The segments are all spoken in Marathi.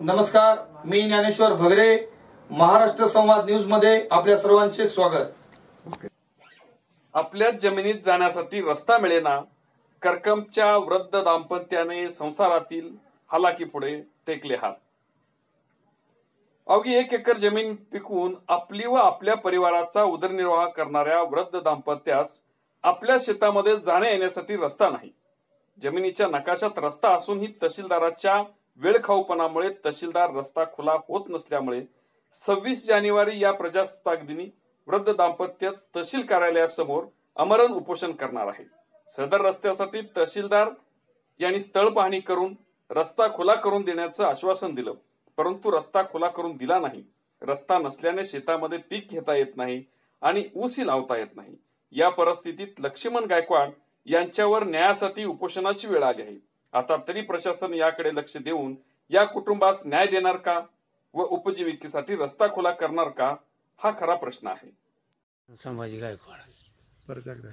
नमस्कार, मी ज्ञानेश्वर भगरे, महाराष्ट्र संवाद न्यूज मध्ये आपल्या सर्वांचे स्वागत। आपल्याच जमिनीत जाण्यासाठी रस्ता मिळेना, करकमच्या वृद्ध दाम्पत्याने संसारातील हालाकीपुढे टेकले हात। अवघी 1 एकर जमीन पिकवून आपली व आपल्या परिवाराचा उदरनिर्वाह करणाऱ्या वृद्ध दाम्पत्यास आपल्या शेतामध्ये जाण्या येण्यासाठी रस्ता नाही। जमिनीच्या नकाशात रस्ता असूनही तहसीलदाराच्या वेळखाऊपणामुळे तहसीलदार रस्ता खुला होत नसल्यामुळे 26 जानेवारी या प्रजासत्ताक दिनी वृद्ध दाम्पत्य तहसील कार्यालयासमोर आमरण उपोषण करणार आहे। सदर रस्त्यासाठी तहसीलदार यांनी स्थळ पाहणी करून रस्ता खुला करून देण्याचं आश्वासन दिलं, परंतु रस्ता खुला करून दिला नाही। रस्ता नसल्याने शेतामध्ये पीक घेता येत नाही आणि ऊसही लावता येत नाही। या परिस्थितीत लक्ष्मण गायकवाड यांच्यावर न्यायासाठी उपोषणाची वेळ आली आहे। आता तरी प्रशासन याकडे लक्ष देऊन या कुटुंबास न्याय देणार का व उपजीविकेसाठी रस्ता खुला करणार का, हा खरा प्रश्न आहे। संभाजी गायकवाड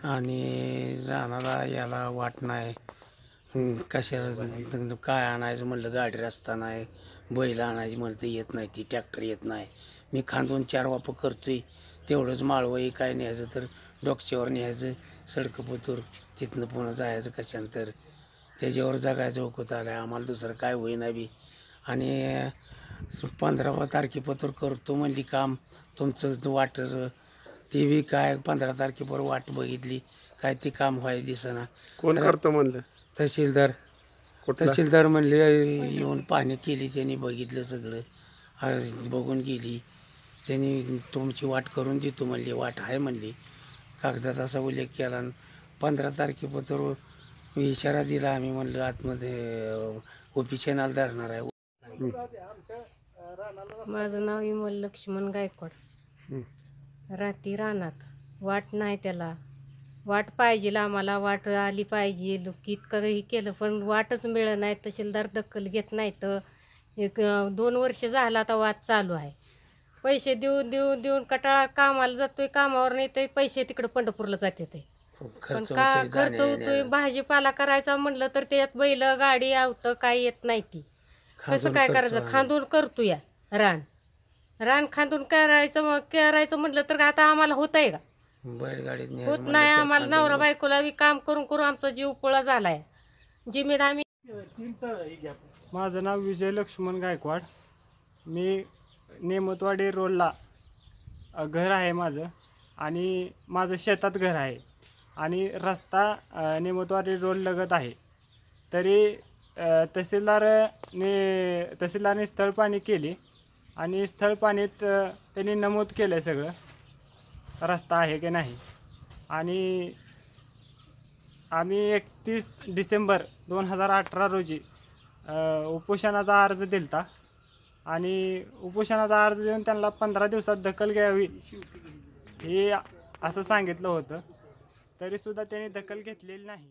आणि रानाला याला वाट नाही, कशाला काय आणायचं म्हणलं गाडी रस्ता नाही, बैल आणायची म्हणलं येत नाही, ती ट्रॅक्टर येत नाही। मी खांदून 4 वाप करतोय, तेवढंच माळवं काय न्यायचं तर डोक्यावर न्यायचं, सडकपतूर तिथनं पुन्हा जायचं कशानंतर त्याच्यावर जगायचं होत आलं आम्हाला, दुसरं काय होईना बी। आणि 15 तारखेपत्र करतो म्हणली काम तुमचं वाट, ती बी काय 15 तारखेपर वाट बघितली, काय ती काम व्हायला दिसेना। कोण करतो म्हणलं? तहसीलदार म्हणले येऊन पाहणी केली, त्यांनी बघितलं सगळं, बघून गेली। त्यांनी तुमची वाट करून देतो म्हणली, वाट आहे म्हणली, कागदात असा उल्लेख केला। 15 तारखेपत्र इशारा दिला, आम्ही म्हणलं आतमध्ये ऑफिशियनाला धरणार आहे। माझं नाव विमल लक्ष्मण गायकवाड। रात्री रानात वाट नाही, त्याला वाट पाहिजे, आम्हाला वाट आली पाहिजे, इतकंही केलं पण वाटच मिळत नाही। तहसीलदार दखल घेत नाही तर 2 वर्ष झाला आता वाद चालू आहे। पैसे देऊन देऊन देऊन कटाळा, कामाला जातोय, कामावर नाही तर पैसे तिकडे पंढरपूरला जाते ते, पण का खर्च होतोय। भाजीपाला करायचा म्हणलं तर त्यात बैल गाडी आवतं काय येत नाही, ती कसं काय करायचं? खांदून करतो या रान खांदून करायचं म्हटलं तर आता आम्हाला होत आहे का? बैलगाडीत होत नाही आम्हाला। नवरा बायकोला काम करून करून आमचा जीव पोळा झालाय। जमीन आम्ही, माझं नाव विजय लक्ष्मण गायकवाड, मी नेमतवाडी रोडला घर आहे माझं, आणि माझं शेतात घर आहे, आणि रस्ता नेमतवाडी रोड लगत आहे। तरी तहसीलदारने स्थळ पाहणी केली, आणि स्थळ पाहणीत त्यांनी नमूद केलं सगळं रस्ता आहे की नाही। आणि आम्ही 31 डिसेंबर 2018 रोजी उपोषणाचा अर्ज दिलता, आणि उपोषणाचा अर्ज देऊन त्यांना 15 दिवसात दखल घ्यावी हे असं सांगितलं होतं, तरीसुद्धा त्यांनी दखल घेतलेली नाही।